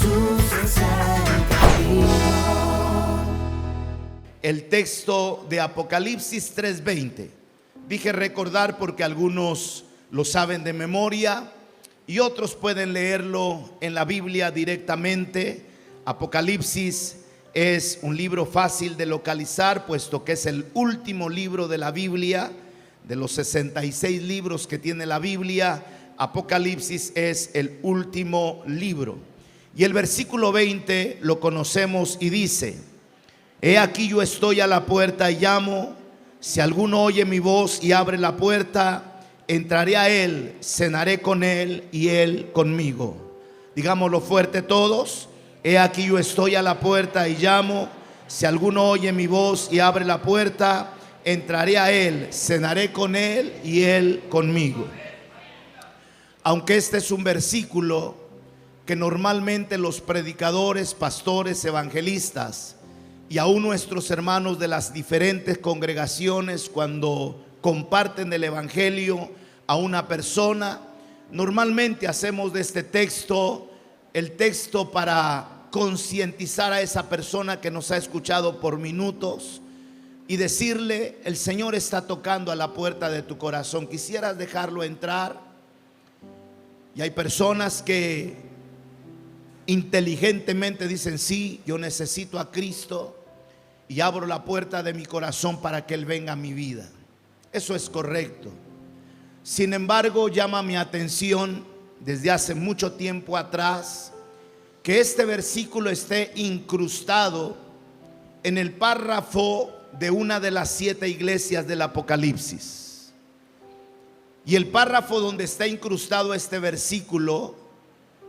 Jesús es el camino. El texto de Apocalipsis 3:20. Dije recordar porque algunos lo saben de memoria y otros pueden leerlo en la Biblia directamente. Apocalipsis es un libro fácil de localizar, puesto que es el último libro de la Biblia. De los 66 libros que tiene la Biblia, Apocalipsis es el último libro. Y el versículo 20 lo conocemos y dice: he aquí yo estoy a la puerta y llamo. Si alguno oye mi voz y abre la puerta, entraré a él, cenaré con él y él conmigo. Digámoslo fuerte todos: he aquí yo estoy a la puerta y llamo. Si alguno oye mi voz y abre la puerta, entraré a él, cenaré con él y él conmigo. Aunque este es un versículo que normalmente los predicadores, pastores, evangelistas y aún nuestros hermanos de las diferentes congregaciones, cuando comparten el evangelio a una persona, normalmente hacemos de este texto el texto para concientizar a esa persona que nos ha escuchado por minutos y decirle: el Señor está tocando a la puerta de tu corazón, ¿quisieras dejarlo entrar? Y hay personas que inteligentemente dicen: sí, yo necesito a Cristo y abro la puerta de mi corazón para que Él venga a mi vida. Eso es correcto. Sin embargo, llama mi atención desde hace mucho tiempo atrás que este versículo esté incrustado en el párrafo de una de las 7 iglesias del Apocalipsis. Y el párrafo donde está incrustado este versículo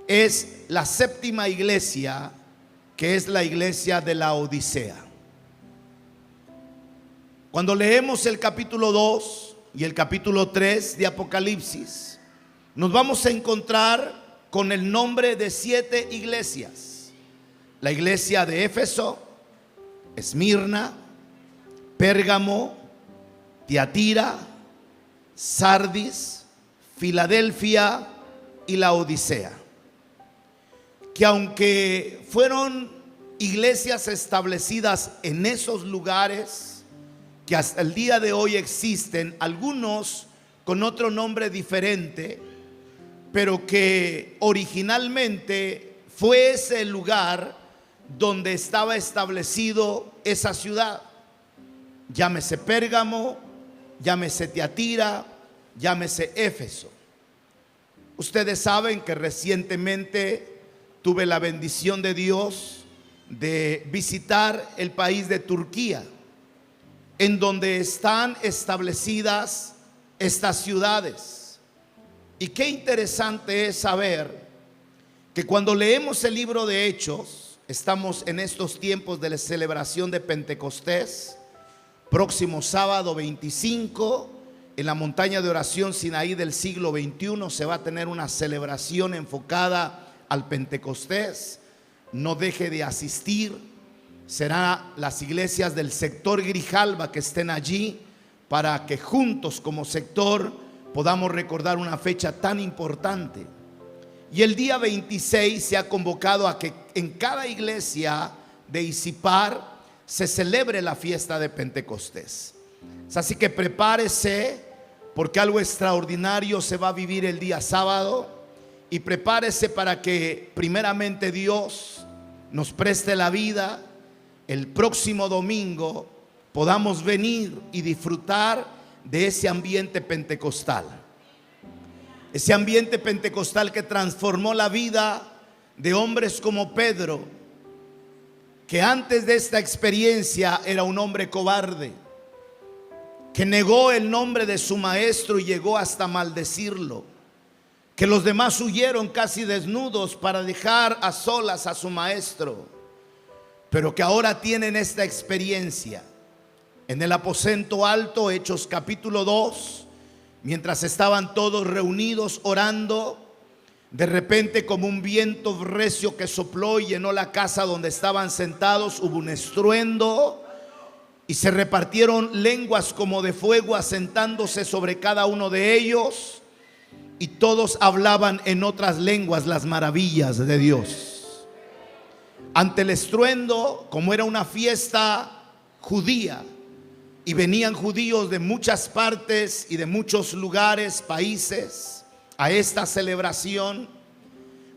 es la 7ª iglesia, que es la iglesia de la Odisea. Cuando leemos el capítulo 2 y el capítulo 3 de Apocalipsis, nos vamos a encontrar con el nombre de 7 iglesias: la iglesia de Éfeso, Esmirna, Pérgamo, Tiatira, Sardis, Filadelfia y la Odisea. Que aunque fueron iglesias establecidas en esos lugares, que hasta el día de hoy existen, algunos con otro nombre diferente, pero que originalmente fue ese el lugar donde estaba establecido esa ciudad. Llámese Pérgamo, llámese Tiatira, llámese Éfeso. Ustedes saben que recientemente tuve la bendición de Dios de visitar el país de Turquía, en donde están establecidas estas ciudades. Y qué interesante es saber que cuando leemos el libro de Hechos, estamos en estos tiempos de la celebración de Pentecostés. Próximo sábado 25, en la montaña de oración Sinaí del siglo XXI, se va a tener una celebración enfocada al Pentecostés. No deje de asistir. Serán las iglesias del sector Grijalba que estén allí, para que juntos como sector podamos recordar una fecha tan importante. Y el día 26 se ha convocado a que en cada iglesia de Izipar se celebre la fiesta de Pentecostés. Así que prepárese, porque algo extraordinario se va a vivir el día sábado. Y prepárese para que primeramente Dios nos preste la vida. El próximo domingo podamos venir y disfrutar de ese ambiente pentecostal. Ese ambiente pentecostal que transformó la vida de hombres como Pedro, que antes de esta experiencia era un hombre cobarde, que negó el nombre de su maestro y llegó hasta maldecirlo, que los demás huyeron casi desnudos para dejar a solas a su maestro, pero que ahora tienen esta experiencia. En el aposento alto, Hechos capítulo 2, mientras estaban todos reunidos orando, de repente, como un viento recio que sopló y llenó la casa donde estaban sentados, hubo un estruendo y se repartieron lenguas como de fuego asentándose sobre cada uno de ellos, y todos hablaban en otras lenguas las maravillas de Dios. Ante el estruendo, como era una fiesta judía y venían judíos de muchas partes y de muchos lugares, países, a esta celebración,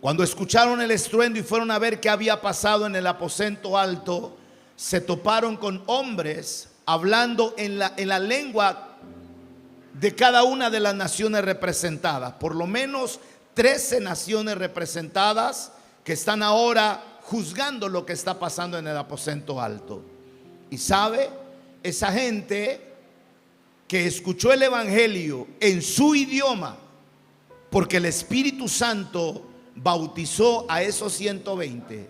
cuando escucharon el estruendo y fueron a ver qué había pasado en el aposento alto, se toparon con hombres hablando en la lengua de cada una de las naciones representadas. Por lo menos 13 naciones representadas que están ahora juzgando lo que está pasando en el aposento alto. Y sabe, esa gente que escuchó el evangelio en su idioma, porque el Espíritu Santo bautizó a esos 120,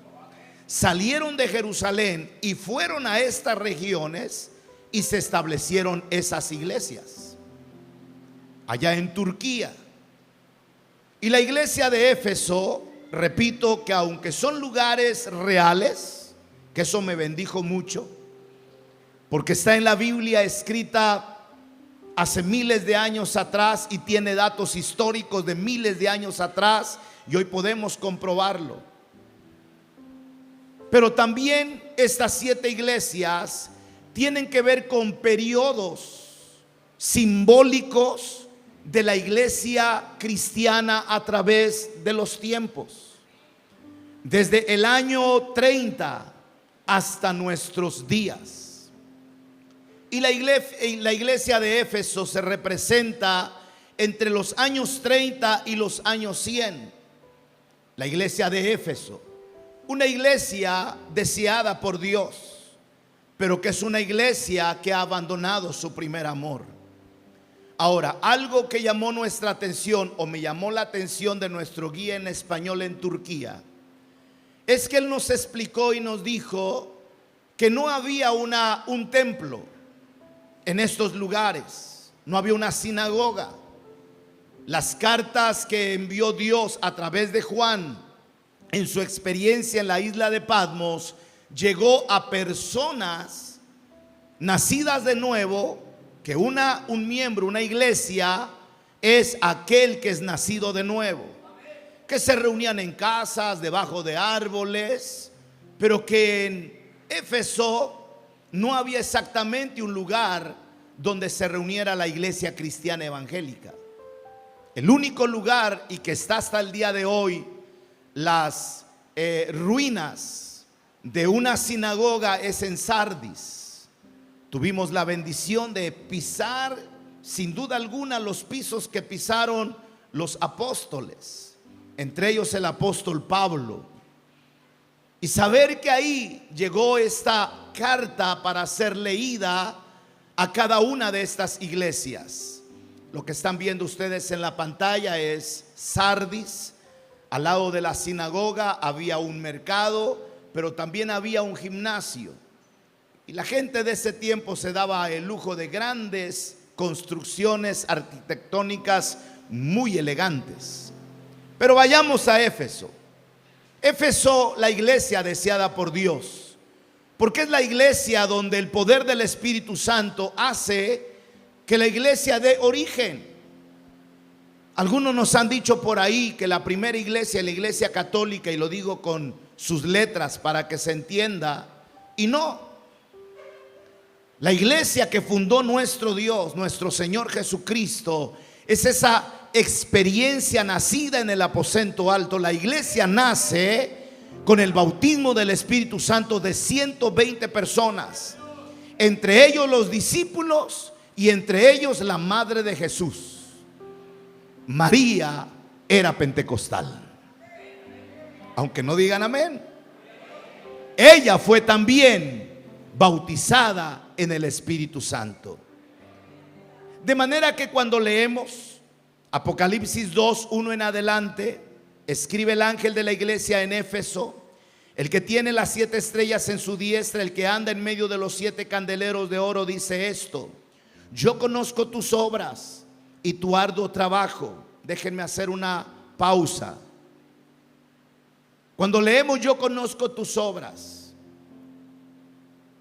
salieron de Jerusalén y fueron a estas regiones y se establecieron esas iglesias allá en Turquía. Y la iglesia de Éfeso, repito que aunque son lugares reales, que eso me bendijo mucho, porque está en la Biblia escrita hace miles de años atrás y tiene datos históricos de miles de años atrás y hoy podemos comprobarlo. Pero también estas 7 iglesias tienen que ver con periodos simbólicos de la iglesia cristiana a través de los tiempos, desde el año 30 hasta nuestros días. Y la iglesia de Éfeso se representa entre los años 30 y los años 100. La iglesia de Éfeso, una iglesia deseada por Dios, pero que es una iglesia que ha abandonado su primer amor. Ahora, algo que llamó nuestra atención, o me llamó la atención de nuestro guía en español en Turquía, es que él nos explicó y nos dijo que no había un templo en estos lugares, no había una sinagoga. Las cartas que envió Dios a través de Juan en su experiencia en la isla de Patmos, llegó a personas nacidas de nuevo, que un miembro, una iglesia es aquel que es nacido de nuevo, que se reunían en casas, debajo de árboles, pero que en Éfeso no había exactamente un lugar donde se reuniera la iglesia cristiana evangélica. El único lugar, y que está hasta el día de hoy, las ruinas de una sinagoga, es en Sardis. Tuvimos la bendición de pisar, sin duda alguna, los pisos que pisaron los apóstoles, entre ellos el apóstol Pablo, y saber que ahí llegó esta carta para ser leída a cada una de estas iglesias. Lo que están viendo ustedes en la pantalla es Sardis. Al lado de la sinagoga había un mercado, pero también había un gimnasio. Y la gente de ese tiempo se daba el lujo de grandes construcciones arquitectónicas muy elegantes. Pero vayamos a Éfeso. Éfeso, la iglesia deseada por Dios, porque es la iglesia donde el poder del Espíritu Santo hace que la iglesia dé origen. Algunos nos han dicho por ahí que la primera iglesia es la iglesia católica, y lo digo con sus letras para que se entienda, y no. La iglesia que fundó nuestro Dios, nuestro Señor Jesucristo, es esa experiencia nacida en el aposento alto. La iglesia nace con el bautismo del Espíritu Santo de 120 personas, entre ellos los discípulos y entre ellos la madre de Jesús. María era pentecostal, aunque no digan amén. Ella fue también bautizada en el Espíritu Santo. De manera que cuando leemos Apocalipsis 2, 1 en adelante, escribe el ángel de la iglesia en Éfeso, el que tiene las 7 estrellas en su diestra, el que anda en medio de los 7 candeleros de oro, dice esto: yo conozco tus obras y tu arduo trabajo. Déjenme hacer una pausa. Cuando leemos yo conozco tus obras,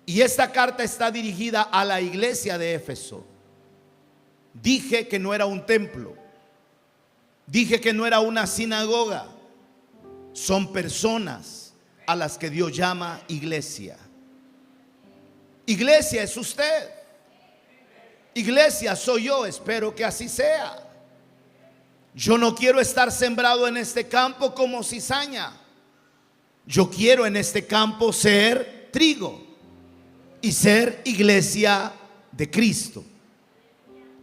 y esta carta está dirigida a la iglesia de Éfeso, dije que no era un templo, dije que no era una sinagoga, son personas a las que Dios llama iglesia. Iglesia es usted. Iglesia soy yo, espero que así sea. Yo no quiero estar sembrado en este campo como cizaña. Yo quiero en este campo ser trigo y ser iglesia de Cristo,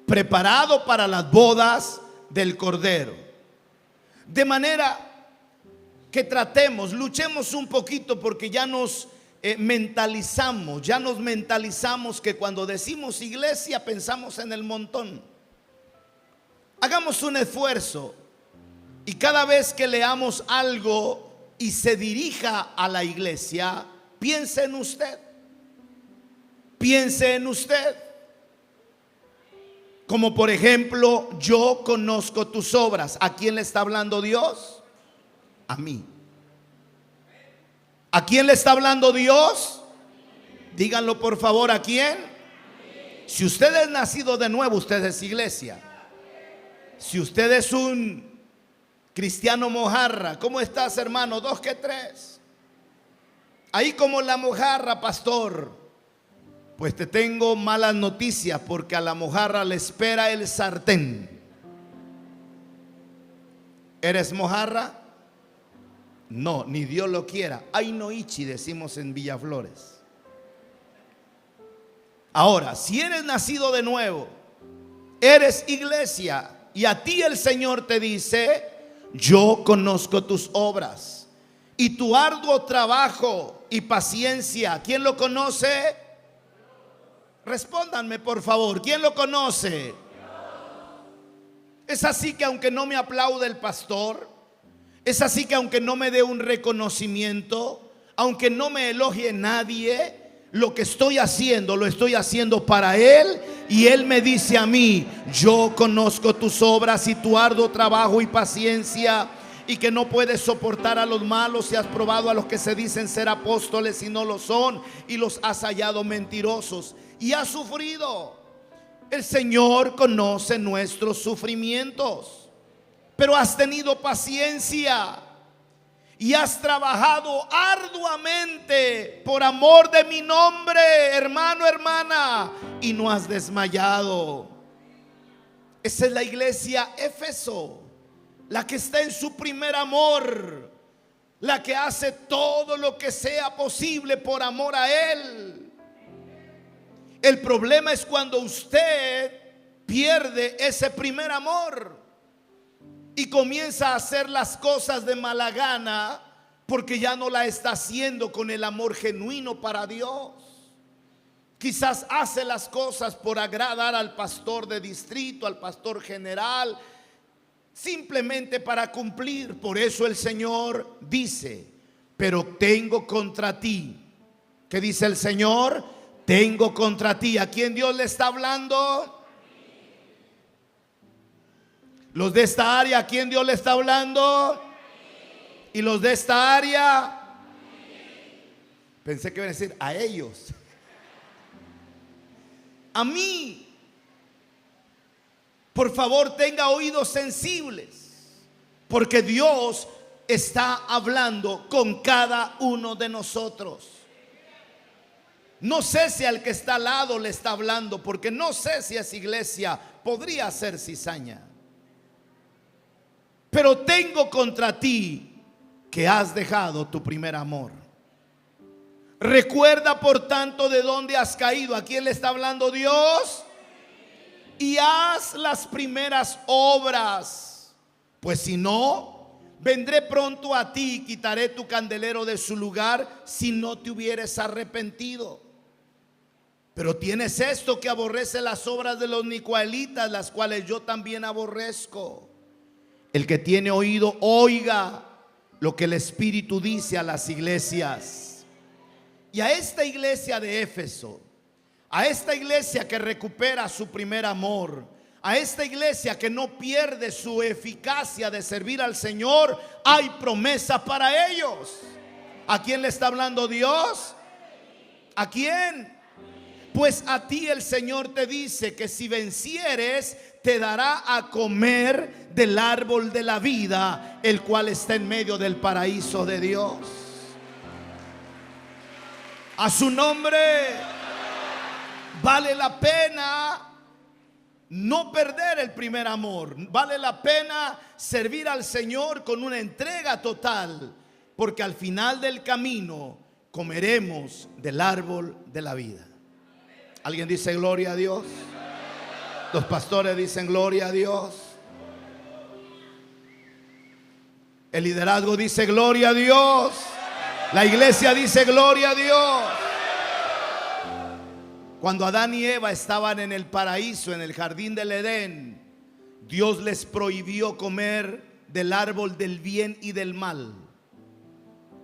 preparado para las bodas del Cordero. De manera que tratemos, luchemos un poquito, porque ya nos mentalizamos que cuando decimos iglesia pensamos en el montón. Hagamos un esfuerzo y cada vez que leamos algo y se dirija a la iglesia, piense en usted. Piense en usted. Como por ejemplo, yo conozco tus obras. ¿A quién le está hablando Dios? A mí. ¿A quién le está hablando Dios? Díganlo por favor, ¿a quién? Si usted es nacido de nuevo, usted es iglesia. Si usted es un cristiano mojarra, ¿cómo estás, hermano? 2 que 3. Ahí como la mojarra, pastor. Pues te tengo malas noticias, porque a la mojarra le espera el sartén. ¿Eres mojarra? No, ni Dios lo quiera. Ay no ichi, decimos en Villaflores. Ahora, si eres nacido de nuevo, eres iglesia, y a ti el Señor te dice: yo conozco tus obras y tu arduo trabajo y paciencia. ¿Quién lo conoce? Respóndanme por favor, ¿quién lo conoce? Es así que aunque no me aplaude el pastor, es así que aunque no me dé un reconocimiento, aunque no me elogie nadie, lo que estoy haciendo, lo estoy haciendo para Él. Y Él me dice a mí: yo conozco tus obras y tu arduo trabajo y paciencia, y que no puedes soportar a los malos, y has probado a los que se dicen ser apóstoles y no lo son, y los has hallado mentirosos, y has sufrido. El Señor conoce nuestros sufrimientos, pero has tenido paciencia y has trabajado arduamente por amor de mi nombre, hermano, hermana, y no has desmayado. Esa es la iglesia Éfeso, la que está en su primer amor, la que hace todo lo que sea posible por amor a Él. El problema es cuando usted pierde ese primer amor y comienza a hacer las cosas de mala gana, porque ya no la está haciendo con el amor genuino para Dios. Quizás hace las cosas por agradar al pastor de distrito, al pastor general, simplemente para cumplir. Por eso el Señor dice: pero tengo contra ti. ¿Qué dice el Señor? Tengo contra ti. ¿A quién Dios le está hablando? Los de esta área, ¿a quién Dios le está hablando? Y los de esta área, pensé que iban a decir a ellos. A mí. Por favor, tenga oídos sensibles, porque Dios está hablando con cada uno de nosotros. No sé si al que está al lado le está hablando, porque no sé si es iglesia, podría ser cizaña. Pero tengo contra ti que has dejado tu primer amor. Recuerda por tanto de dónde has caído. ¿A quién le está hablando Dios? Y haz las primeras obras, pues si no, vendré pronto a ti y quitaré tu candelero de su lugar si no te hubieres arrepentido. Pero tienes esto, que aborrece las obras de los nicoelitas, las cuales yo también aborrezco. El que tiene oído, oiga lo que el Espíritu dice a las iglesias. Y a esta iglesia de Éfeso, a esta iglesia que recupera su primer amor, a esta iglesia que no pierde su eficacia de servir al Señor, hay promesa para ellos. ¿A quién le está hablando Dios? ¿A quién? Pues a ti el Señor te dice que si vencieres, te dará a comer del árbol de la vida, el cual está en medio del paraíso de Dios. A su nombre. Vale la pena no perder el primer amor. Vale la pena servir al Señor con una entrega total, porque al final del camino comeremos del árbol de la vida. ¿Alguien dice gloria a Dios? Los pastores dicen gloria a Dios. El liderazgo dice gloria a Dios. La iglesia dice gloria a Dios. Cuando Adán y Eva estaban en el paraíso, en el jardín del Edén, Dios les prohibió comer del árbol del bien y del mal.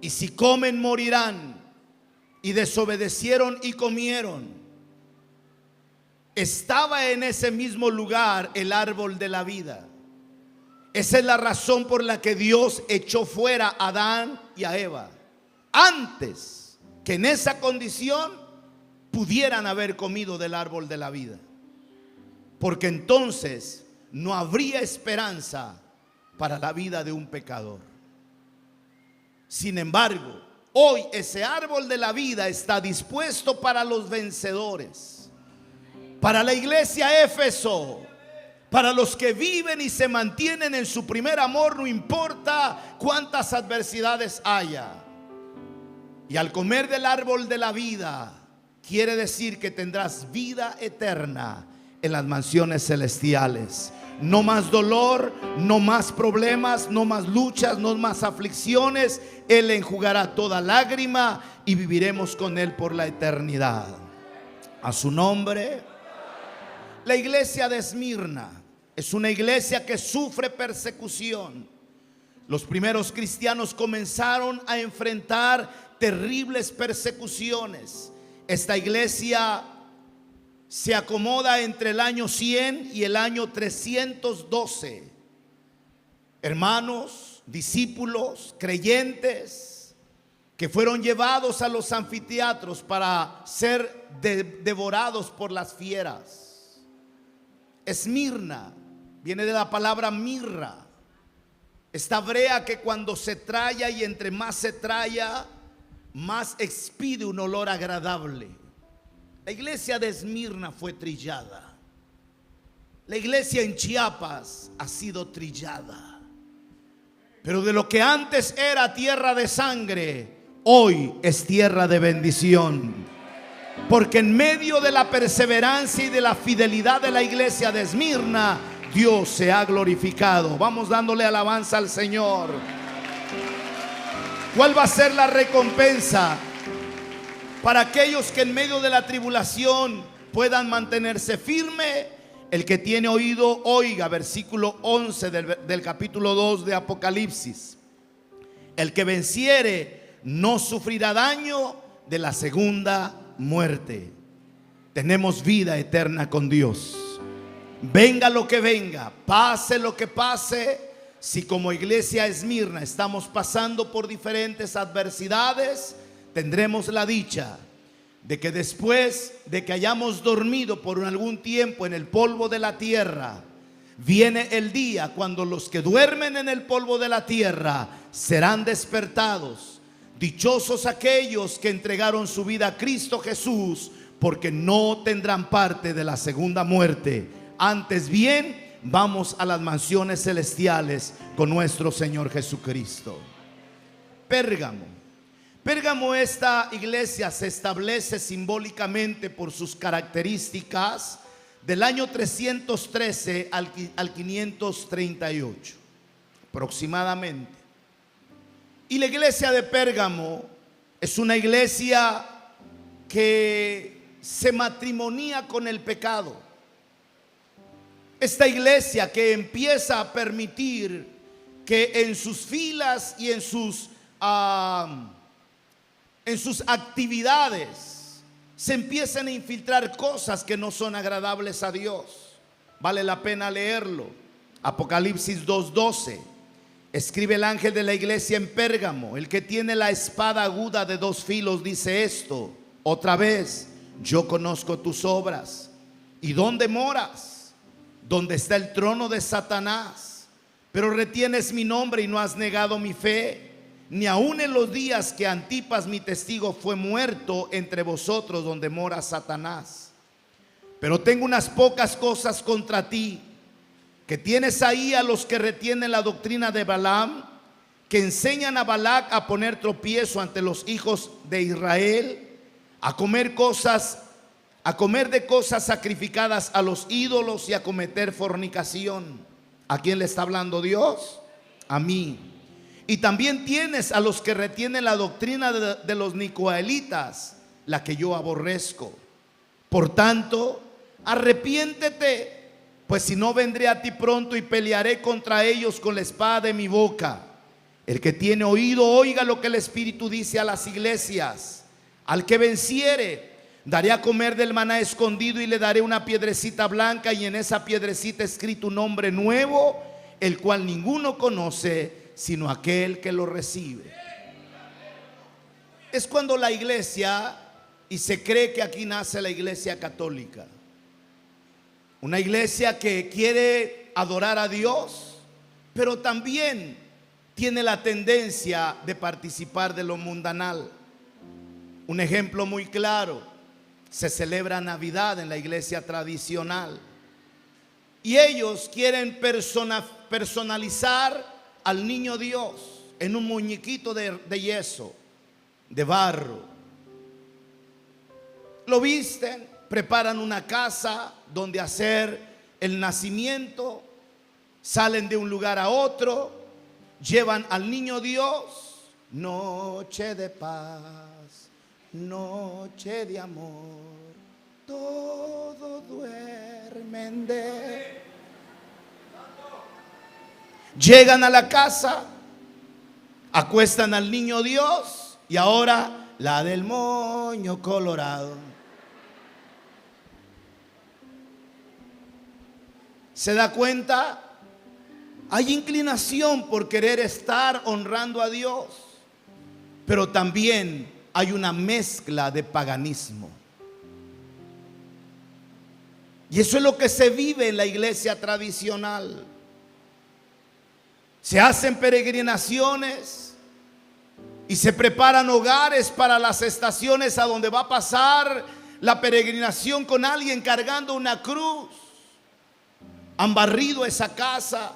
Y si comen, morirán. Y desobedecieron y comieron. Estaba en ese mismo lugar el árbol de la vida. Esa es la razón por la que Dios echó fuera a Adán y a Eva, antes que en esa condición pudieran haber comido del árbol de la vida, porque entonces no habría esperanza para la vida de un pecador. Sin embargo, hoy ese árbol de la vida está dispuesto para los vencedores, para la iglesia Éfeso, para los que viven y se mantienen en su primer amor, no importa cuántas adversidades haya. Y al comer del árbol de la vida, quiere decir que tendrás vida eterna en las mansiones celestiales. No más dolor, no más problemas, no más luchas, no más aflicciones. Él enjugará toda lágrima y viviremos con Él por la eternidad. A su nombre. La iglesia de Esmirna es una iglesia que sufre persecución. Los primeros cristianos comenzaron a enfrentar terribles persecuciones. Esta iglesia se acomoda entre el año 100 y el año 312. Hermanos, discípulos, creyentes que fueron llevados a los anfiteatros para ser devorados por las fieras. Esmirna viene de la palabra mirra, esta brea que cuando se tralla y entre más se tralla, más expide un olor agradable. La iglesia de Esmirna fue trillada. La iglesia en Chiapas ha sido trillada. Pero de lo que antes era tierra de sangre, hoy es tierra de bendición. Porque en medio de la perseverancia y de la fidelidad de la iglesia de Esmirna, Dios se ha glorificado. Vamos dándole alabanza al Señor. ¿Cuál va a ser la recompensa para aquellos que en medio de la tribulación puedan mantenerse firme? El que tiene oído, oiga. Versículo 11 del capítulo 2 de Apocalipsis. El que venciere no sufrirá daño de la segunda muerte. Tenemos vida eterna con Dios. Venga lo que venga, pase lo que pase. Si como iglesia Esmirna estamos pasando por diferentes adversidades, tendremos la dicha de que después de que hayamos dormido por algún tiempo en el polvo de la tierra, viene el día cuando los que duermen en el polvo de la tierra serán despertados. Dichosos aquellos que entregaron su vida a Cristo Jesús, porque no tendrán parte de la segunda muerte. Antes bien, vamos a las mansiones celestiales con nuestro Señor Jesucristo. Pérgamo. Pérgamo, esta iglesia se establece simbólicamente por sus características del año 313 al 538 aproximadamente. Y la iglesia de Pérgamo es una iglesia que se matrimonía con el pecado. Esta iglesia que empieza a permitir que en sus filas y en sus actividades se empiecen a infiltrar cosas que no son agradables a Dios. Vale la pena leerlo. Apocalipsis 2:12. Escribe el ángel de la iglesia en Pérgamo, el que tiene la espada aguda de 2 filos, dice esto: otra vez, yo conozco tus obras y dónde moras, donde está el trono de Satanás, pero retienes mi nombre y no has negado mi fe, ni aun en los días que Antipas mi testigo fue muerto entre vosotros donde mora Satanás. Pero tengo unas pocas cosas contra ti, que tienes ahí a los que retienen la doctrina de Balaam, que enseñan a Balac a poner tropiezo ante los hijos de Israel, a comer de cosas sacrificadas a los ídolos y a cometer fornicación. ¿A quién le está hablando Dios? A mí. Y también tienes a los que retienen la doctrina de los nicoelitas, la que yo aborrezco. Por tanto, arrepiéntete, pues si no, vendré a ti pronto y pelearé contra ellos con la espada de mi boca. El que tiene oído, oiga lo que el Espíritu dice a las iglesias. Al que venciere, daré a comer del maná escondido y le daré una piedrecita blanca, y en esa piedrecita escrito un nombre nuevo, el cual ninguno conoce sino aquel que lo recibe. Es cuando la iglesia, y se cree que aquí nace la iglesia católica, una iglesia que quiere adorar a Dios, pero también tiene la tendencia de participar de lo mundanal. Un ejemplo muy claro: se celebra Navidad en la iglesia tradicional y ellos quieren personalizar al niño Dios en un muñequito de yeso, de barro. Lo visten, preparan una casa donde hacer el nacimiento, salen de un lugar a otro, llevan al niño Dios. Noche de paz, noche de amor, todos duermen de... Llegan a la casa, acuestan al niño Dios y ahora la del moño colorado. ¿Se da cuenta? Hay inclinación por querer estar honrando a Dios, pero también hay una mezcla de paganismo. Y eso es lo que se vive en la iglesia tradicional. Se hacen peregrinaciones y se preparan hogares para las estaciones a donde va a pasar la peregrinación con alguien cargando una cruz. Han barrido esa casa,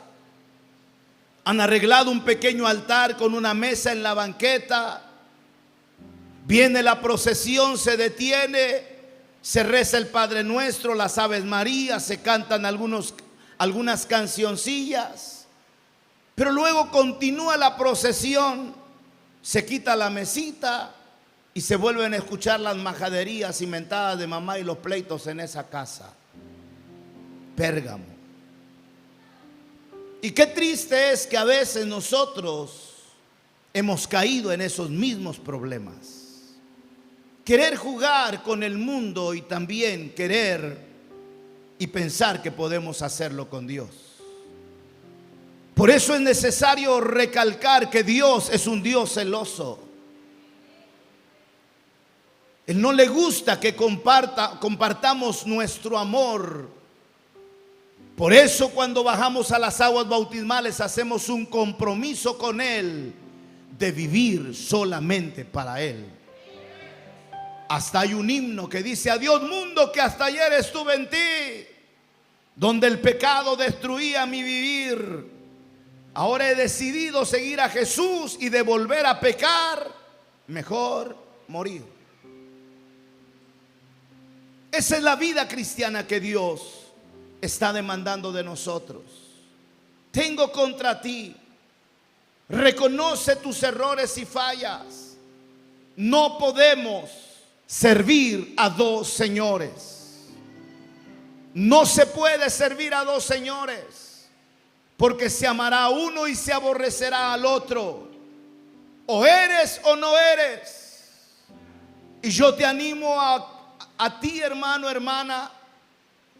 han arreglado un pequeño altar con una mesa en la banqueta. Viene la procesión, se detiene, se reza el Padre Nuestro, las Aves Marías, se cantan algunas cancioncillas. Pero luego continúa la procesión, se quita la mesita y se vuelven a escuchar las majaderías inventadas de mamá y los pleitos en esa casa. Pérgamo. Y qué triste es que a veces nosotros hemos caído en esos mismos problemas. Querer jugar con el mundo y también querer y pensar que podemos hacerlo con Dios. Por eso es necesario recalcar que Dios es un Dios celoso. Él no le gusta que compartamos nuestro amor. Por eso cuando bajamos a las aguas bautismales hacemos un compromiso con Él de vivir solamente para Él. Hasta hay un himno que dice: adiós mundo que hasta ayer estuve en ti, donde el pecado destruía mi vivir. Ahora he decidido seguir a Jesús y de volver a pecar, mejor morir. Esa es la vida cristiana que Dios está demandando de nosotros. Tengo contra ti, reconoce tus errores y fallas. No podemos servir a dos señores. No se puede servir a dos señores, porque se amará a uno y se aborrecerá al otro. O eres o no eres. Y yo te animo a ti, hermano, hermana,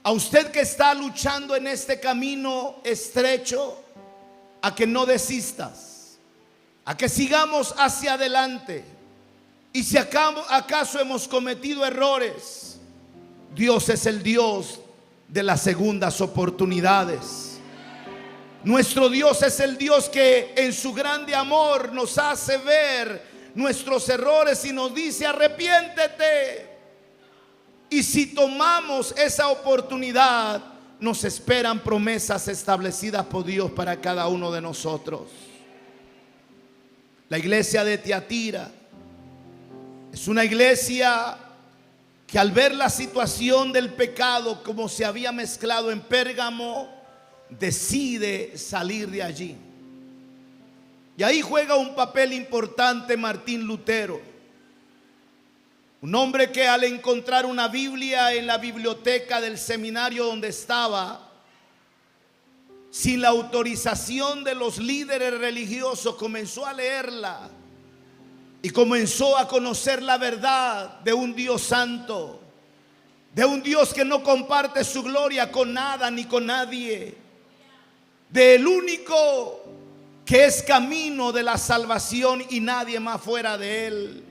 a usted que está luchando en este camino estrecho, a que no desistas, a que sigamos hacia adelante. Y si acaso hemos cometido errores, Dios es el Dios de las segundas oportunidades. Nuestro Dios es el Dios que en su grande amor nos hace ver nuestros errores y nos dice: arrepiéntete. Y si tomamos esa oportunidad, nos esperan promesas establecidas por Dios para cada uno de nosotros. La iglesia de Tiatira es una iglesia que, al ver la situación del pecado como se había mezclado en Pérgamo, decide salir de allí. Y ahí juega un papel importante Martín Lutero, un hombre que, al encontrar una Biblia en la biblioteca del seminario donde estaba, sin la autorización de los líderes religiosos, comenzó a leerla y comenzó a conocer la verdad de un Dios santo, de un Dios que no comparte su gloria con nada ni con nadie, del único que es camino de la salvación y nadie más fuera de él.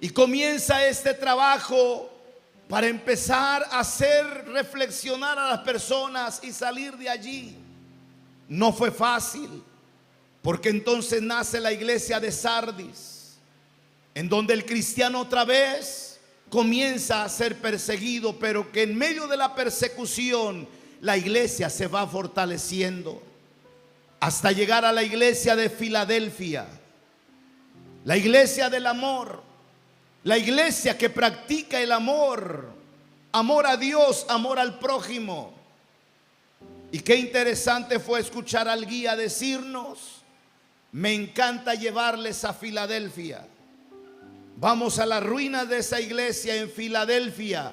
Y comienza este trabajo para empezar a hacer reflexionar a las personas y salir de allí. No fue fácil, porque entonces nace la iglesia de Sardis, en donde el cristiano otra vez comienza a ser perseguido, pero que en medio de la persecución la iglesia se va fortaleciendo hasta llegar a la iglesia de Filadelfia, la iglesia del amor, la iglesia que practica el amor, amor a Dios, amor al prójimo. Y qué interesante fue escuchar al guía decirnos: me encanta llevarles a Filadelfia. Vamos a las ruinas de esa iglesia en Filadelfia,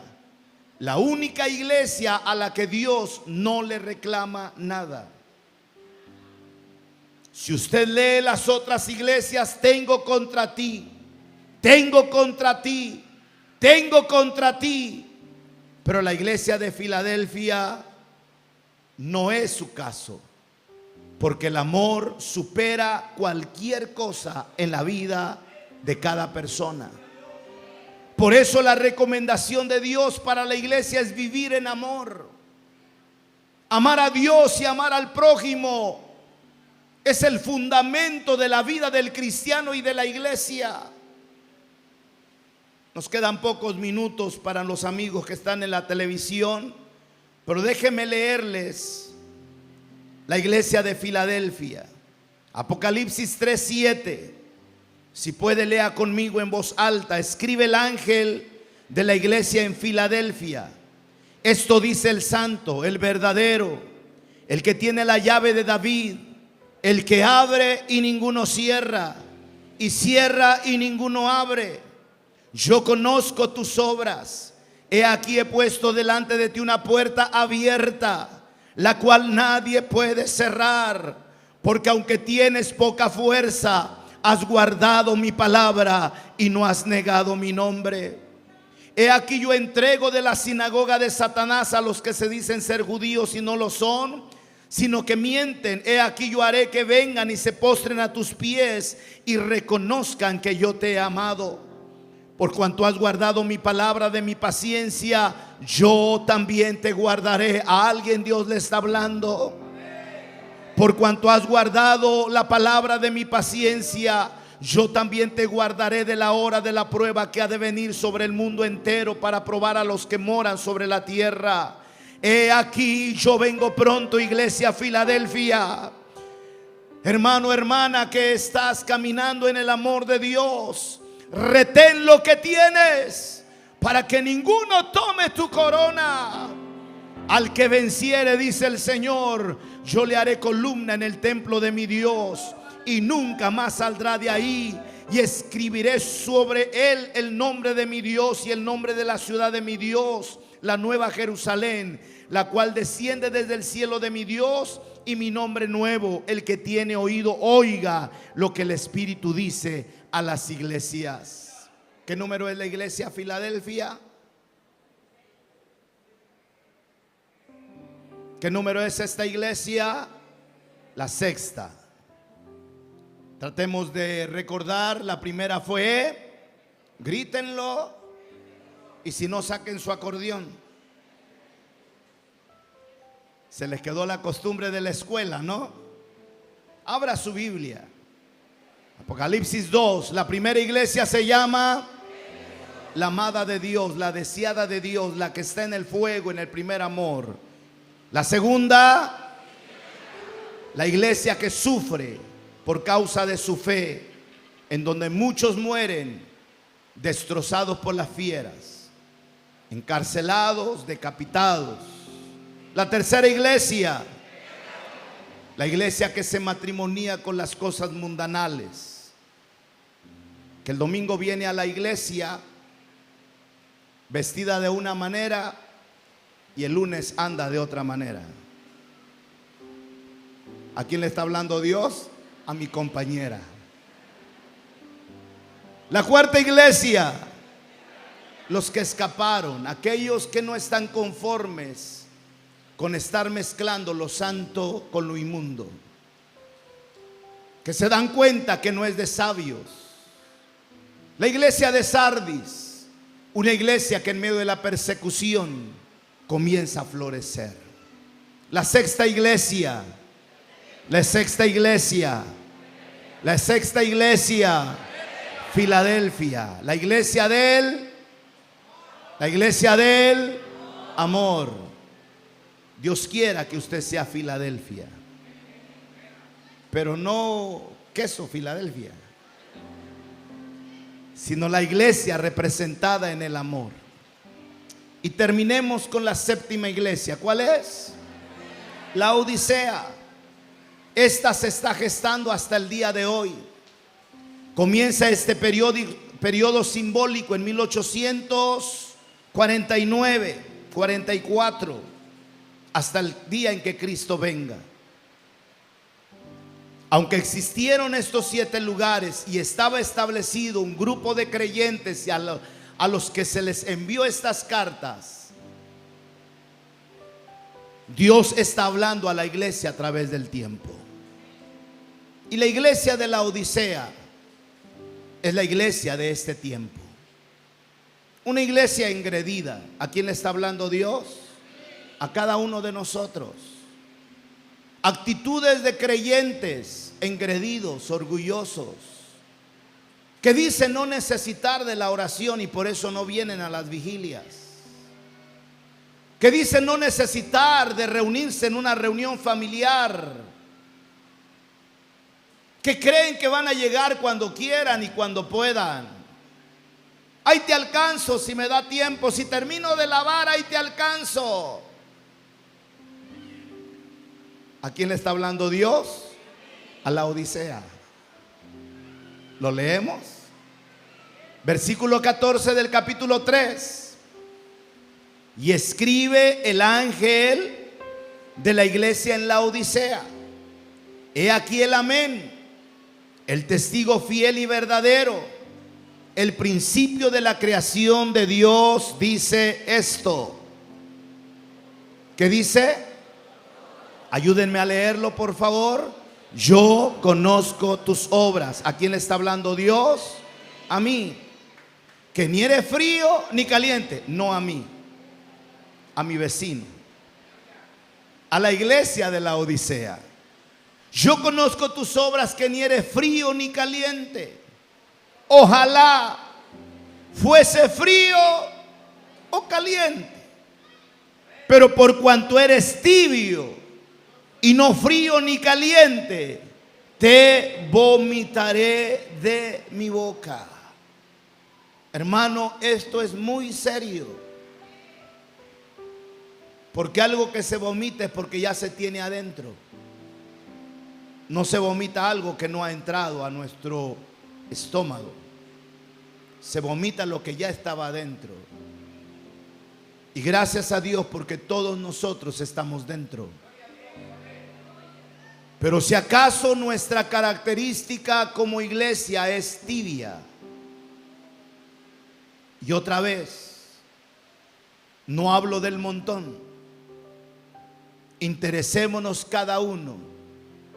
la única iglesia a la que Dios no le reclama nada. Si usted lee las otras iglesias, tengo contra ti, tengo contra ti, tengo contra ti. Pero la iglesia de Filadelfia no es su caso, porque el amor supera cualquier cosa en la vida de cada persona. Por eso la recomendación de Dios para la iglesia es vivir en amor. Amar a Dios y amar al prójimo es el fundamento de la vida del cristiano y de la iglesia. Nos quedan pocos minutos para los amigos que están en la televisión, pero déjenme leerles la iglesia de Filadelfia. Apocalipsis 3:7. Si puede, lea conmigo en voz alta. Escribe el ángel de la iglesia en Filadelfia: esto dice el santo, el verdadero, el que tiene la llave de David, el que abre y ninguno cierra, y cierra y ninguno abre. Yo conozco tus obras. He aquí he puesto delante de ti una puerta abierta, la cual nadie puede cerrar, porque aunque tienes poca fuerza, has guardado mi palabra y no has negado mi nombre. He aquí yo entrego de la sinagoga de Satanás a los que se dicen ser judíos y no lo son, sino que mienten. He aquí yo haré que vengan y se postren a tus pies y reconozcan que yo te he amado. Por cuanto has guardado mi palabra de mi paciencia, yo también te guardaré. A alguien Dios le está hablando. Por cuanto has guardado la palabra de mi paciencia, yo también te guardaré de la hora de la prueba que ha de venir sobre el mundo entero para probar a los que moran sobre la tierra. He aquí yo vengo pronto, iglesia Filadelfia. Hermano, hermana, que estás caminando en el amor de Dios, retén lo que tienes para que ninguno tome tu corona. Al que venciere, dice el Señor, yo le haré columna en el templo de mi Dios y nunca más saldrá de ahí. Y escribiré sobre él el nombre de mi Dios y el nombre de la ciudad de mi Dios, la nueva Jerusalén, la cual desciende desde el cielo de mi Dios, y mi nombre nuevo. El que tiene oído, oiga lo que el Espíritu dice a las iglesias. ¿Qué número es la iglesia Filadelfia? ¿Qué número es esta iglesia? La sexta. Tratemos de recordar. La primera fue, grítenlo, y si no, saquen su acordeón. Se les quedó la costumbre de la escuela, ¿no? Abra su Biblia. Apocalipsis 2. La primera iglesia se llama la amada de Dios, la deseada de Dios, la que está en el fuego, en el primer amor. La segunda, la iglesia que sufre por causa de su fe, en donde muchos mueren destrozados por las fieras, encarcelados, decapitados. La tercera iglesia, la iglesia que se matrimonia con las cosas mundanales, que el domingo viene a la iglesia vestida de una manera y el lunes anda de otra manera. ¿A quién le está hablando Dios? A mi compañera. La cuarta iglesia, los que escaparon, aquellos que no están conformes con estar mezclando lo santo con lo inmundo, que se dan cuenta que no es de sabios. La iglesia de Sardis, una iglesia que en medio de la persecución comienza a florecer. La sexta iglesia, la sexta iglesia, la sexta iglesia, Filadelfia, la iglesia del amor. Dios quiera que usted sea Filadelfia, pero no queso Filadelfia, sino la iglesia representada en el amor. Y terminemos con la séptima iglesia. ¿Cuál es? La Odisea. Esta se está gestando hasta el día de hoy. Comienza este periodo simbólico en 1849, 44, hasta el día en que Cristo venga. Aunque existieron estos 7 lugares y estaba establecido un grupo de creyentes y a los que se les envió estas cartas, Dios está hablando a la iglesia a través del tiempo. Y la iglesia de la Odisea es la iglesia de este tiempo. Una iglesia engredida. ¿A quién le está hablando Dios? A cada uno de nosotros. Actitudes de creyentes engredidos, orgullosos, que dicen no necesitar de la oración y por eso no vienen a las vigilias. Que dicen no necesitar de reunirse en una reunión familiar. Que creen que van a llegar cuando quieran y cuando puedan. Ahí te alcanzo si me da tiempo, si termino de lavar, ahí te alcanzo. ¿A quién le está hablando Dios? A la Odisea. ¿Lo leemos? Versículo 14 del capítulo 3. Y escribe el ángel de la iglesia en la Odisea: he aquí el amén, el testigo fiel y verdadero, el principio de la creación de Dios, dice esto. ¿Qué dice? Ayúdenme a leerlo, por favor. Yo conozco tus obras. ¿A quién le está hablando Dios? A mí. Que ni eres frío ni caliente. No a mí, a mi vecino, a la iglesia de la Odisea. Yo conozco tus obras, que ni eres frío ni caliente. Ojalá fuese frío o caliente, pero por cuanto eres tibio y no frío ni caliente, te vomitaré de mi boca. Hermano, esto es muy serio, porque algo que se vomita es porque ya se tiene adentro. No se vomita algo que no ha entrado a nuestro estómago. Se vomita lo que ya estaba adentro. Y gracias a Dios porque todos nosotros estamos dentro. Pero si acaso nuestra característica como iglesia es tibia, y otra vez, no hablo del montón, interesémonos cada uno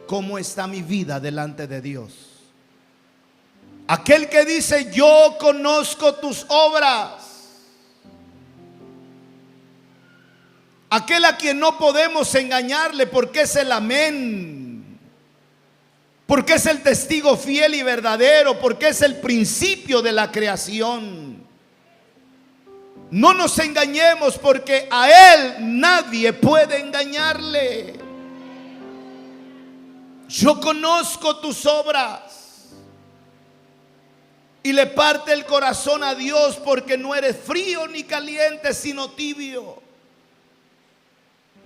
cómo está mi vida delante de Dios. Aquel que dice yo conozco tus obras, aquel a quien no podemos engañarle porque es el amén, porque es el testigo fiel y verdadero, porque es el principio de la creación. No nos engañemos, porque a Él nadie puede engañarle. Yo conozco tus obras. Y le parte el corazón a Dios, porque no eres frío ni caliente, sino tibio.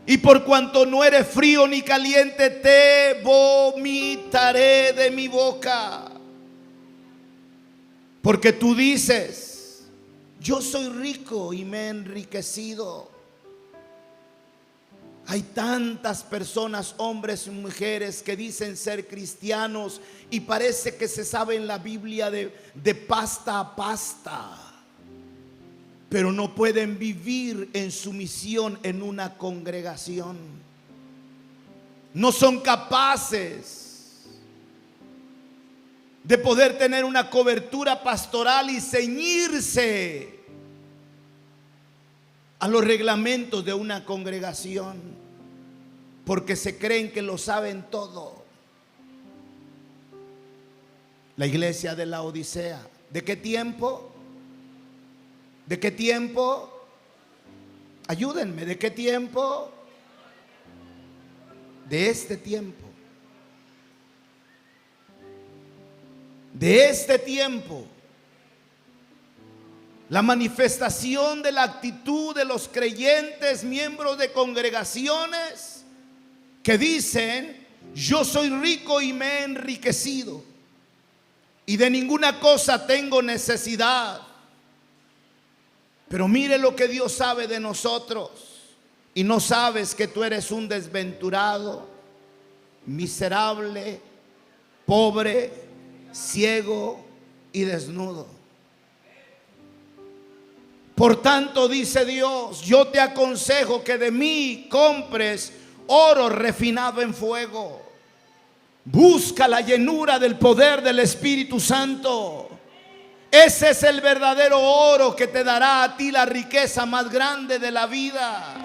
Y por cuanto no eres frío ni caliente, te vomitaré de mi boca. Porque tú dices: yo soy rico y me he enriquecido. Hay tantas personas, hombres y mujeres, que dicen ser cristianos y parece que se saben la Biblia de pasta a pasta, pero no pueden vivir en sumisión en una congregación. No son capaces de poder tener una cobertura pastoral y ceñirse a los reglamentos de una congregación, porque se creen que lo saben todo. La iglesia de la Odisea, ¿de qué tiempo? ¿De qué tiempo? Ayúdenme, ¿de qué tiempo? De este tiempo. De este tiempo. La manifestación de la actitud de los creyentes, miembros de congregaciones que dicen: yo soy rico y me he enriquecido y de ninguna cosa tengo necesidad. Pero mire lo que Dios sabe de nosotros, y no sabes que tú eres un desventurado, miserable, pobre, ciego y desnudo. Por tanto, dice Dios: yo te aconsejo que de mí compres oro refinado en fuego. Busca la llenura del poder del Espíritu Santo. Ese es el verdadero oro que te dará a ti la riqueza más grande de la vida.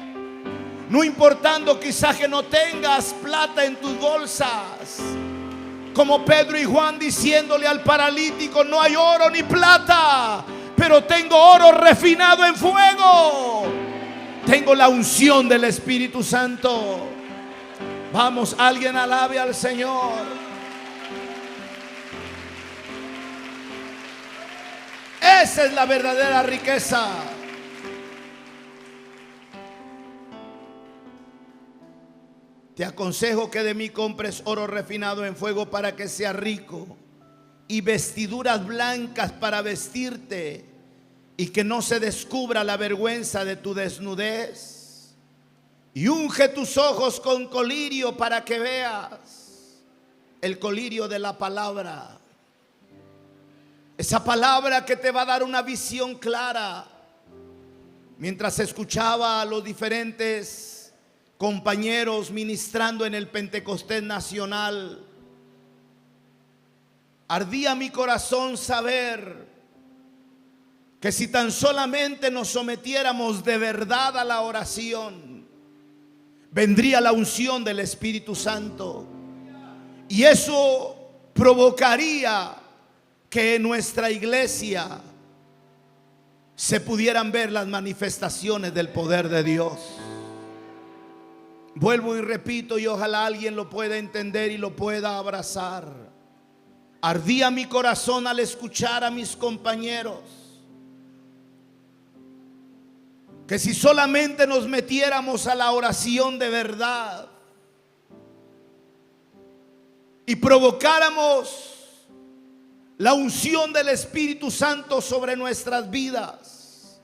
No importando quizás que no tengas plata en tus bolsas, como Pedro y Juan diciéndole al paralítico: no hay oro ni plata, pero tengo oro refinado en fuego. Tengo la unción del Espíritu Santo. Vamos, alguien alabe al Señor. Esa es la verdadera riqueza. Te aconsejo que de mí compres oro refinado en fuego para que seas rico, y vestiduras blancas para vestirte, y que no se descubra la vergüenza de tu desnudez. Y unge tus ojos con colirio para que veas. El colirio de la palabra. Esa palabra que te va a dar una visión clara. Mientras escuchaba a los diferentes compañeros ministrando en el Pentecostés Nacional, ardía mi corazón saber que si tan solamente nos sometiéramos de verdad a la oración, vendría la unción del Espíritu Santo, y eso provocaría que en nuestra iglesia se pudieran ver las manifestaciones del poder de Dios. Vuelvo y repito, y ojalá alguien lo pueda entender y lo pueda abrazar. Ardía mi corazón al escuchar a mis compañeros que si solamente nos metiéramos a la oración de verdad y provocáramos la unción del Espíritu Santo sobre nuestras vidas,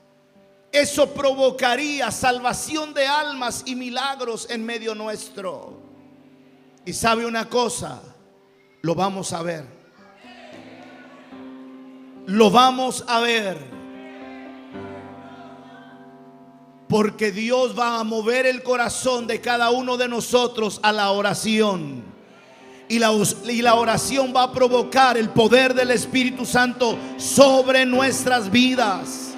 eso provocaría salvación de almas y milagros en medio nuestro. Y sabe una cosa, lo vamos a ver. Lo vamos a ver. Porque Dios va a mover el corazón de cada uno de nosotros a la oración. Y la oración va a provocar el poder del Espíritu Santo sobre nuestras vidas.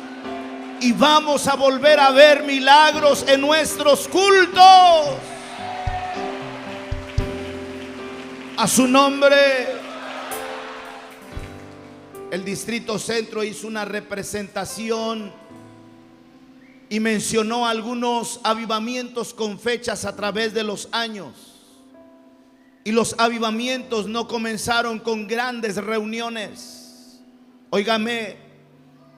y vamos a volver a ver milagros en nuestros cultos. A su nombre. El Distrito Centro hizo una representación y mencionó algunos avivamientos con fechas a través de los años. Y los avivamientos no comenzaron con grandes reuniones. Óigame,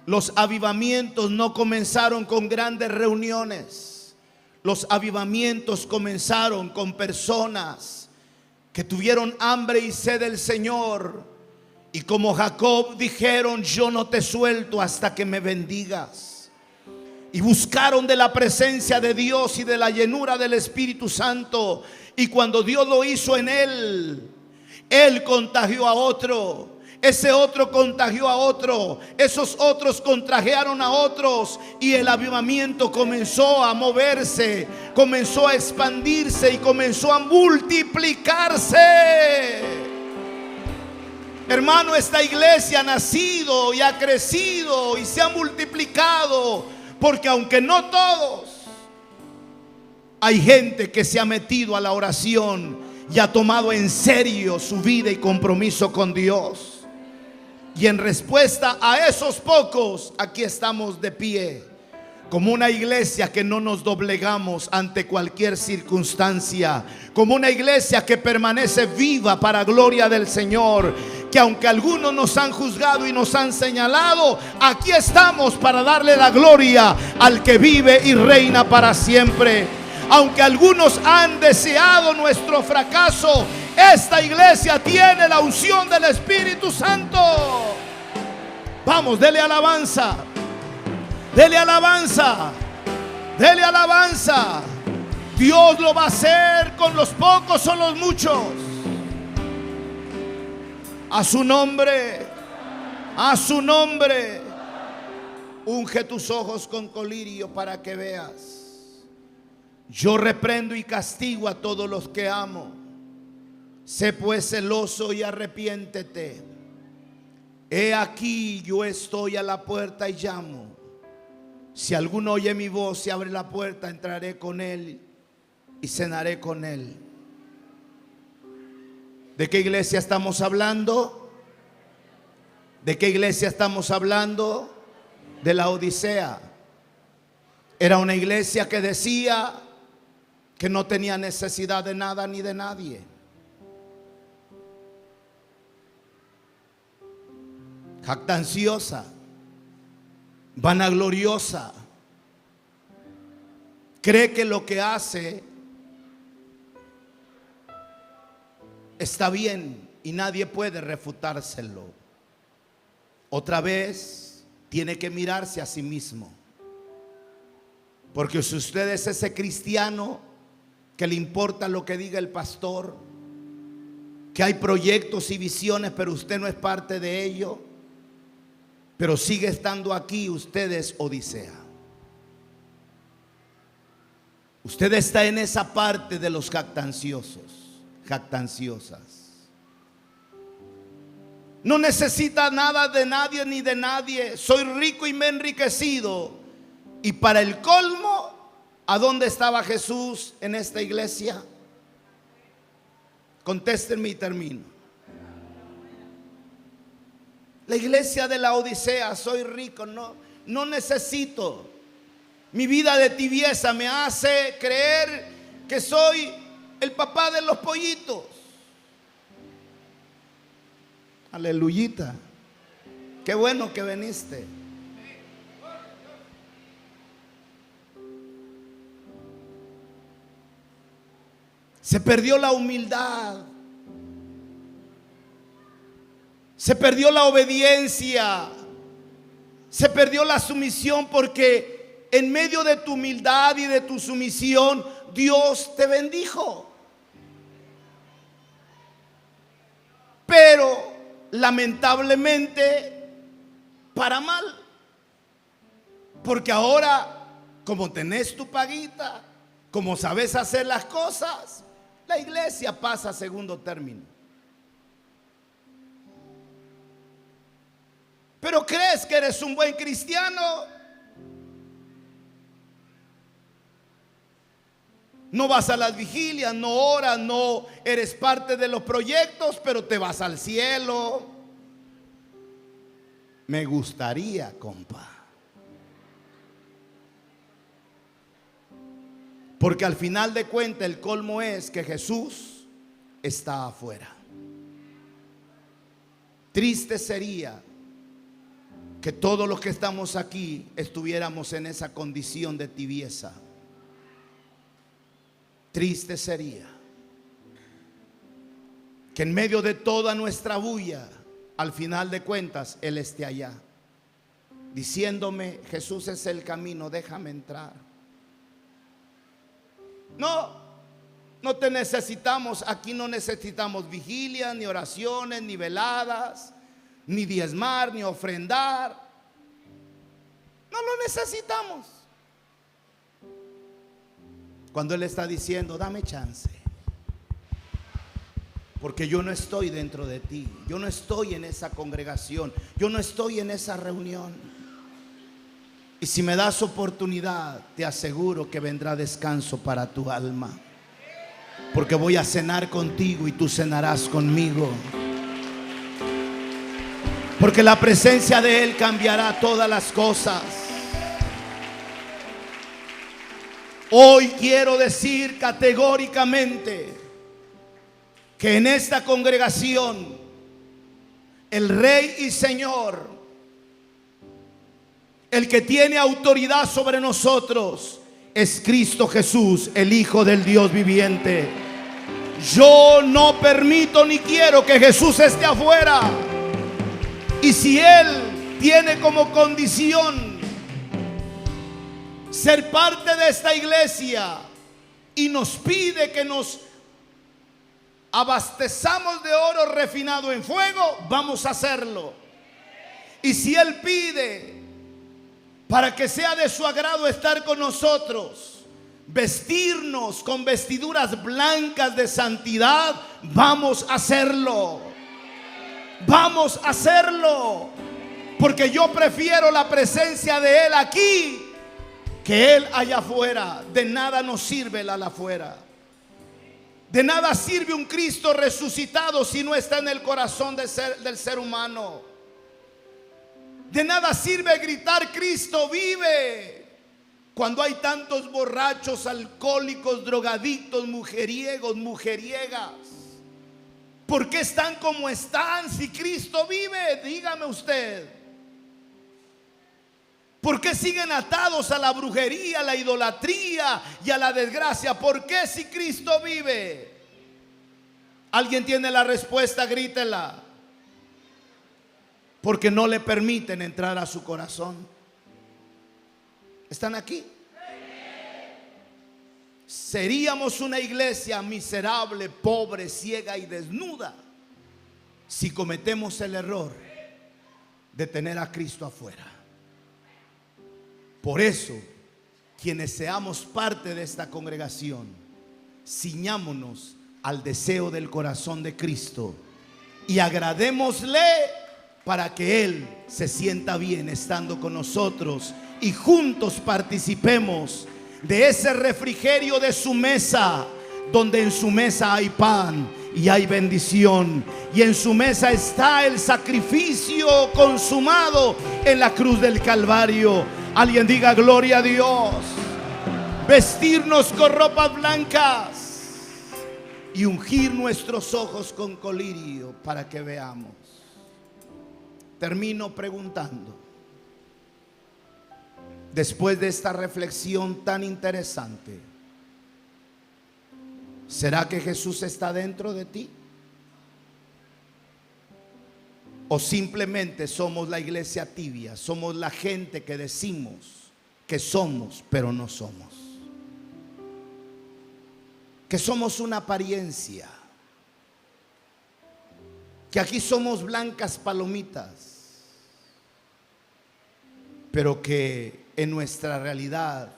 los avivamientos no comenzaron con grandes reuniones. Los avivamientos comenzaron con personas que tuvieron hambre y sed del Señor. Y como Jacob dijeron: yo no te suelto hasta que me bendigas. Y buscaron de la presencia de Dios y de la llenura del Espíritu Santo. Y cuando Dios lo hizo en él, él contagió a otro. Ese otro contagió a otro. Esos otros contagiaron a otros. Y el avivamiento comenzó a moverse, comenzó a expandirse y comenzó a multiplicarse. Hermano, esta iglesia ha nacido y ha crecido y se ha multiplicado porque aunque no todos, hay gente que se ha metido a la oración y ha tomado en serio su vida y compromiso con Dios. Y en respuesta a esos pocos, aquí estamos de pie, como una iglesia que no nos doblegamos ante cualquier circunstancia, como una iglesia que permanece viva para gloria del Señor, que aunque algunos nos han juzgado y nos han señalado, aquí estamos para darle la gloria al que vive y reina para siempre. Aunque algunos han deseado nuestro fracaso, esta iglesia tiene la unción del Espíritu Santo. Vamos, dele alabanza. Dele alabanza. Dele alabanza. Dios lo va a hacer con los pocos o los muchos. A su nombre. A su nombre. Unge tus ojos con colirio para que veas. Yo reprendo y castigo a todos los que amo. Sé pues celoso y arrepiéntete. He aquí, yo estoy a la puerta y llamo. Si alguno oye mi voz y abre la puerta, entraré con él y cenaré con él. ¿De qué iglesia estamos hablando? ¿De qué iglesia estamos hablando? De la Odisea. Era una iglesia que decía que no tenía necesidad de nada ni de nadie. Jactanciosa, vanagloriosa, cree que lo que hace está bien y nadie puede refutárselo. Otra vez tiene que mirarse a sí mismo, porque si usted es ese cristiano que le importa lo que diga el pastor, que hay proyectos y visiones pero usted no es parte de ello, pero sigue estando aquí, usted es Odisea. Usted está en esa parte de los jactanciosos, jactanciosas. No necesita nada de nadie ni de nadie. Soy rico y me he enriquecido. Y para el colmo, ¿a dónde estaba Jesús en esta iglesia? Contéstenme y termino. La iglesia de la Odisea: soy rico, no necesito. Mi vida de tibieza me hace creer que soy el papá de los pollitos. Aleluyita. Qué bueno que viniste. Se perdió la humildad. Se perdió la obediencia. Se perdió la sumisión, porque en medio de tu humildad y de tu sumisión, Dios te bendijo. Pero lamentablemente para mal. Porque ahora, como tenés tu paguita, como sabes hacer las cosas, la iglesia pasa a segundo término. Pero crees que eres un buen cristiano No vas a las vigilias, no oras, no eres parte de los proyectos, pero te vas al cielo. Me gustaría, compa. Porque al final de cuentas el colmo es que Jesús está afuera. Triste sería que todos los que estamos aquí estuviéramos en esa condición de tibieza. Triste sería que en medio de toda nuestra bulla, al final de cuentas, Él esté allá, diciéndome: Jesús es el camino, déjame entrar. No te necesitamos. Aquí no necesitamos vigilias, ni oraciones, ni veladas, ni diezmar, ni ofrendar. No lo necesitamos. Cuando Él está diciendo: dame chance, porque yo no estoy dentro de ti, yo no estoy en esa congregación, yo no estoy en esa reunión. Y si me das oportunidad, te aseguro que vendrá descanso para tu alma, porque voy a cenar contigo y tú cenarás conmigo. Porque la presencia de Él cambiará todas las cosas. Hoy quiero decir categóricamente que en esta congregación el Rey y Señor, el que tiene autoridad sobre nosotros, es Cristo Jesús, el Hijo del Dios viviente. Yo no permito ni quiero que Jesús esté afuera. Y si Él tiene como condición ser parte de esta iglesia y nos pide que nos abastezamos de oro refinado en fuego, vamos a hacerlo. Y si Él pide para que sea de su agrado estar con nosotros, vestirnos con vestiduras blancas de santidad, vamos a hacerlo. Vamos a hacerlo. Porque yo prefiero la presencia de Él aquí que Él allá afuera. De nada nos sirve el allá afuera. De nada sirve un Cristo resucitado si no está en el corazón del ser humano. De nada sirve gritar: Cristo vive, cuando hay tantos borrachos, alcohólicos, drogadictos, mujeriegos, mujeriegas. ¿Por qué están como están si Cristo vive? Dígame usted. ¿Por qué siguen atados a la brujería, a la idolatría y a la desgracia? ¿Por qué si Cristo vive? ¿Alguien tiene la respuesta? Grítela. Porque no le permiten entrar a su corazón. ¿Están aquí? Seríamos una iglesia miserable, pobre, ciega y desnuda si cometemos el error de tener a Cristo afuera. Por eso, quienes seamos parte de esta congregación, ciñámonos al deseo del corazón de Cristo y agradémosle para que Él se sienta bien estando con nosotros y juntos participemos de ese refrigerio de su mesa, donde en su mesa hay pan y hay bendición, y en su mesa está el sacrificio consumado en la cruz del Calvario. Alguien diga: gloria a Dios. Vestirnos con ropas blancas y ungir nuestros ojos con colirio para que veamos. Termino preguntando: después de esta reflexión tan interesante, ¿será que Jesús está dentro de ti? ¿O simplemente somos la iglesia tibia? Somos la gente que decimos que somos, pero no somos. Que somos una apariencia. Que aquí somos blancas palomitas, pero que en nuestra realidad,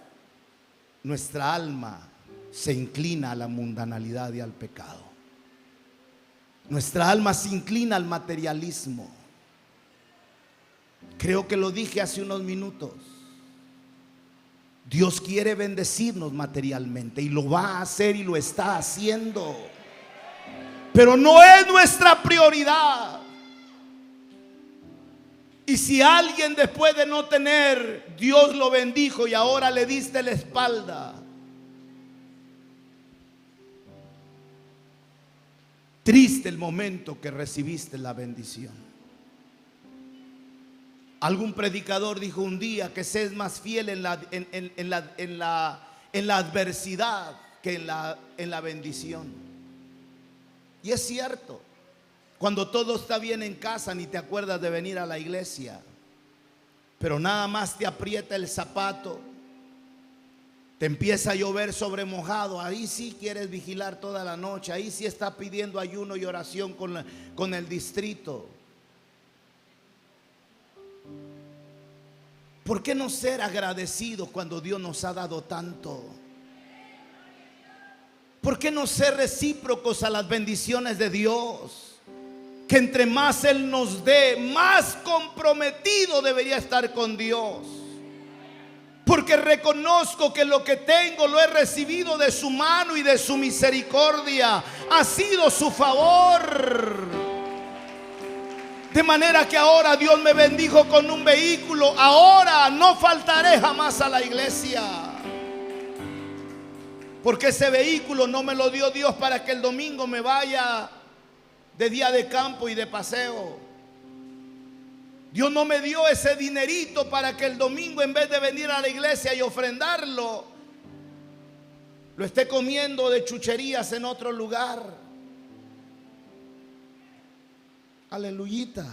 nuestra alma se inclina a la mundanalidad y al pecado. Nuestra alma se inclina al materialismo. Creo que lo dije hace unos minutos. Dios quiere bendecirnos materialmente y lo va a hacer y lo está haciendo, pero no es nuestra prioridad. Y si alguien después de no tener, Dios lo bendijo y ahora le diste la espalda, triste el momento que recibiste la bendición. Algún predicador dijo un día que se es más fiel en la adversidad que en la bendición. Y es cierto. Cuando todo está bien en casa, ni te acuerdas de venir a la iglesia. Pero nada más te aprieta el zapato, te empieza a llover sobre mojado, ahí sí quieres vigilar toda la noche, ahí sí está pidiendo ayuno y oración con el distrito. ¿Por qué no ser agradecido cuando Dios nos ha dado tanto? ¿Por qué no ser recíprocos a las bendiciones de Dios? Que entre más Él nos dé, más comprometido debería estar con Dios. Porque reconozco que lo que tengo lo he recibido de su mano y de su misericordia. Ha sido su favor. De manera que ahora Dios me bendijo con un vehículo. Ahora no faltaré jamás a la iglesia. Porque ese vehículo no me lo dio Dios para que el domingo me vaya de día de campo y de paseo. Dios no me dio ese dinerito para que el domingo, en vez de venir a la iglesia y ofrendarlo, lo esté comiendo de chucherías en otro lugar. Aleluyita.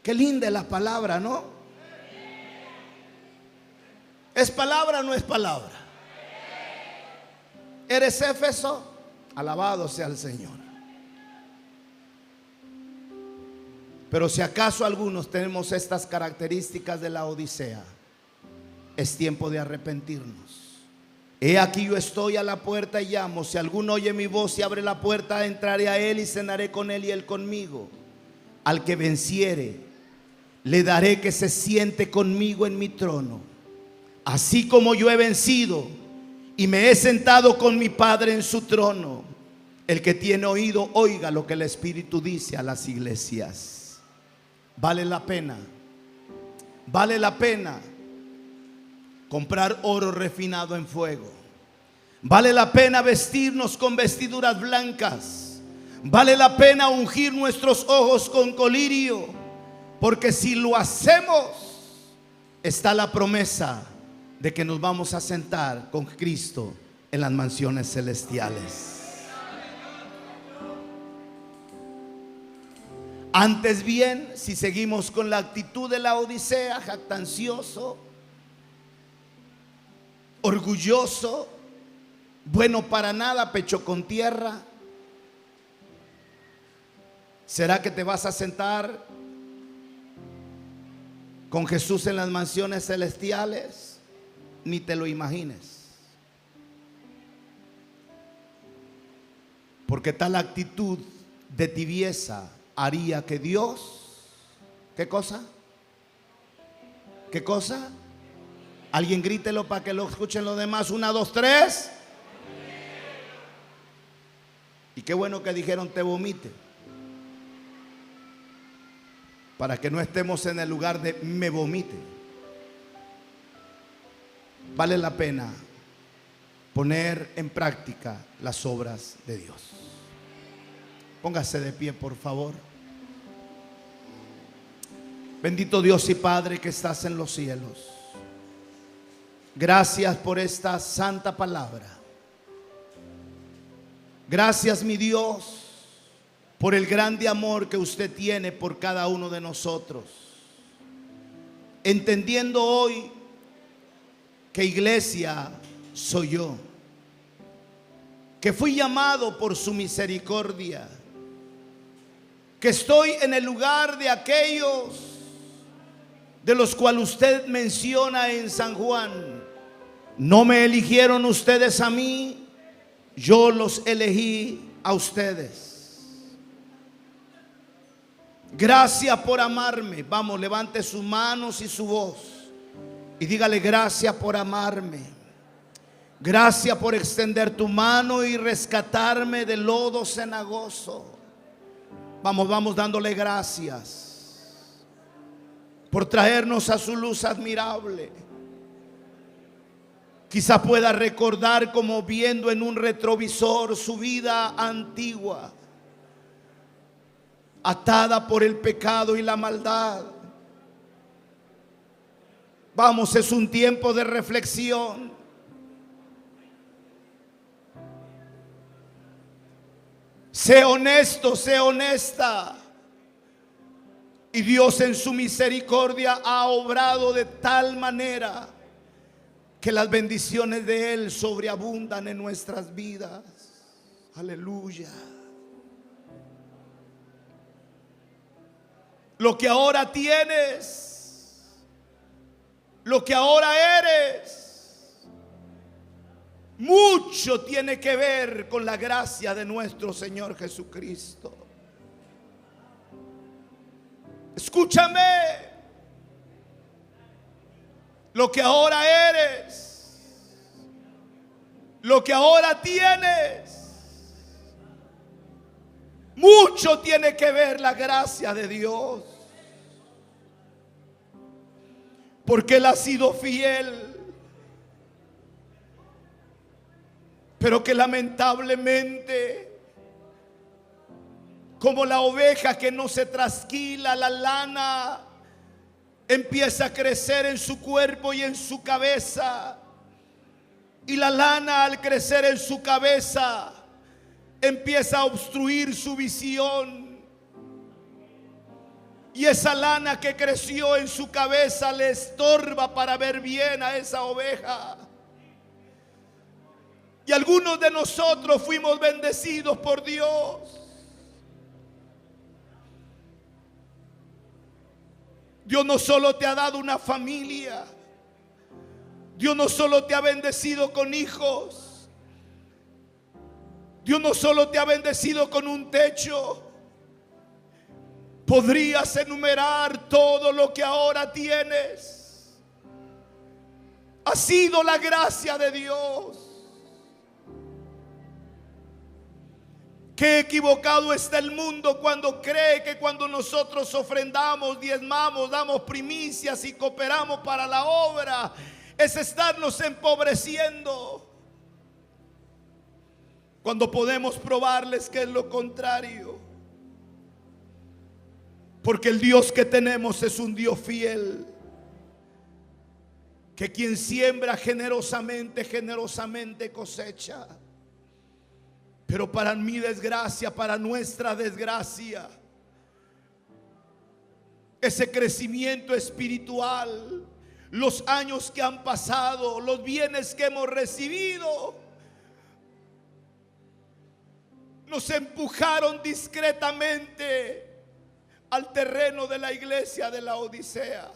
Qué linda es la palabra, ¿no? ¿Es palabra o no es palabra? ¿Eres Éfeso? Alabado sea el Señor. Pero si acaso algunos tenemos estas características de la Odisea, es tiempo de arrepentirnos. He aquí yo estoy a la puerta y llamo. Si alguno oye mi voz y abre la puerta, entraré a él y cenaré con él y él conmigo. Al que venciere, le daré que se siente conmigo en mi trono, así como yo he vencido y me he sentado con mi Padre en su trono. El que tiene oído, oiga lo que el Espíritu dice a las iglesias. Vale la pena comprar oro refinado en fuego. Vale la pena vestirnos con vestiduras blancas. Vale la pena ungir nuestros ojos con colirio, porque si lo hacemos, está la promesa de que nos vamos a sentar con Cristo en las mansiones celestiales. Antes bien, si seguimos con la actitud de la Odisea, jactancioso, orgulloso, bueno para nada, pecho con tierra, ¿será que te vas a sentar con Jesús en las mansiones celestiales? Ni te lo imagines. Porque tal actitud de tibieza haría que Dios, ¿qué cosa? ¿Qué cosa? Alguien grítelo para que lo escuchen los demás. 1, 2, 3. Y qué bueno que dijeron te vomite, para que no estemos en el lugar de me vomite. Vale la pena poner en práctica las obras de Dios. Póngase de pie, por favor. Bendito Dios y Padre que estás en los cielos, gracias por esta santa palabra. Gracias, mi Dios, por el grande amor que usted tiene por cada uno de nosotros. Entendiendo hoy que iglesia soy yo, que fui llamado por su misericordia, que estoy en el lugar de aquellos de los cuales usted menciona en San Juan. No me eligieron ustedes a mí, yo los elegí a ustedes. Gracias por amarme. Vamos, levante sus manos y su voz y dígale: gracias por amarme. Gracias por extender tu mano y rescatarme del lodo cenagoso. Vamos dándole gracias por traernos a su luz admirable. Quizá pueda recordar, como viendo en un retrovisor, su vida antigua, atada por el pecado y la maldad. Vamos, es un tiempo de reflexión. Sé honesto, sé honesta. Y Dios en su misericordia ha obrado de tal manera que las bendiciones de Él sobreabundan en nuestras vidas. Aleluya. Lo que ahora tienes, lo que ahora eres, mucho tiene que ver con la gracia de nuestro Señor Jesucristo. Escúchame. Lo que ahora eres, lo que ahora tienes, mucho tiene que ver la gracia de Dios. Porque Él ha sido fiel. Pero que lamentablemente, como la oveja que no se trasquila, la lana empieza a crecer en su cuerpo y en su cabeza. Y la lana, al crecer en su cabeza, empieza a obstruir su visión. Y esa lana que creció en su cabeza le estorba para ver bien a esa oveja. Y algunos de nosotros fuimos bendecidos por Dios. Dios no solo te ha dado una familia, Dios no solo te ha bendecido con hijos, Dios no solo te ha bendecido con un techo. Podrías enumerar todo lo que ahora tienes. Ha sido la gracia de Dios. Qué equivocado está el mundo cuando cree que cuando nosotros ofrendamos, diezmamos, damos primicias y cooperamos para la obra, es estarnos empobreciendo. Cuando podemos probarles que es lo contrario. Porque el Dios que tenemos es un Dios fiel. Que quien siembra generosamente, generosamente cosecha. Pero para mi desgracia, para nuestra desgracia, ese crecimiento espiritual, los años que han pasado, los bienes que hemos recibido, nos empujaron discretamente al terreno de la iglesia de la Odisea.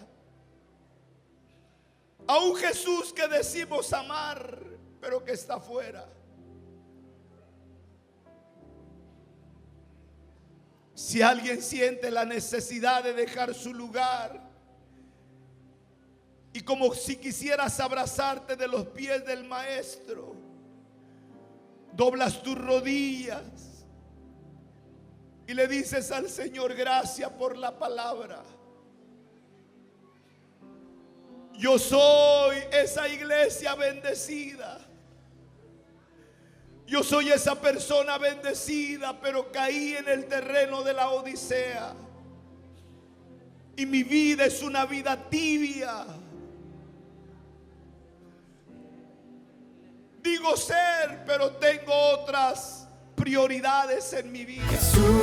A un Jesús que decimos amar, pero que está afuera. Si alguien siente la necesidad de dejar su lugar y como si quisieras abrazarte de los pies del Maestro, doblas tus rodillas y le dices al Señor: gracias por la palabra. Yo soy esa iglesia bendecida. Yo soy esa persona bendecida, pero caí en el terreno de la Odisea. Y mi vida es una vida tibia. Digo ser, pero tengo otras prioridades en mi vida. Jesús.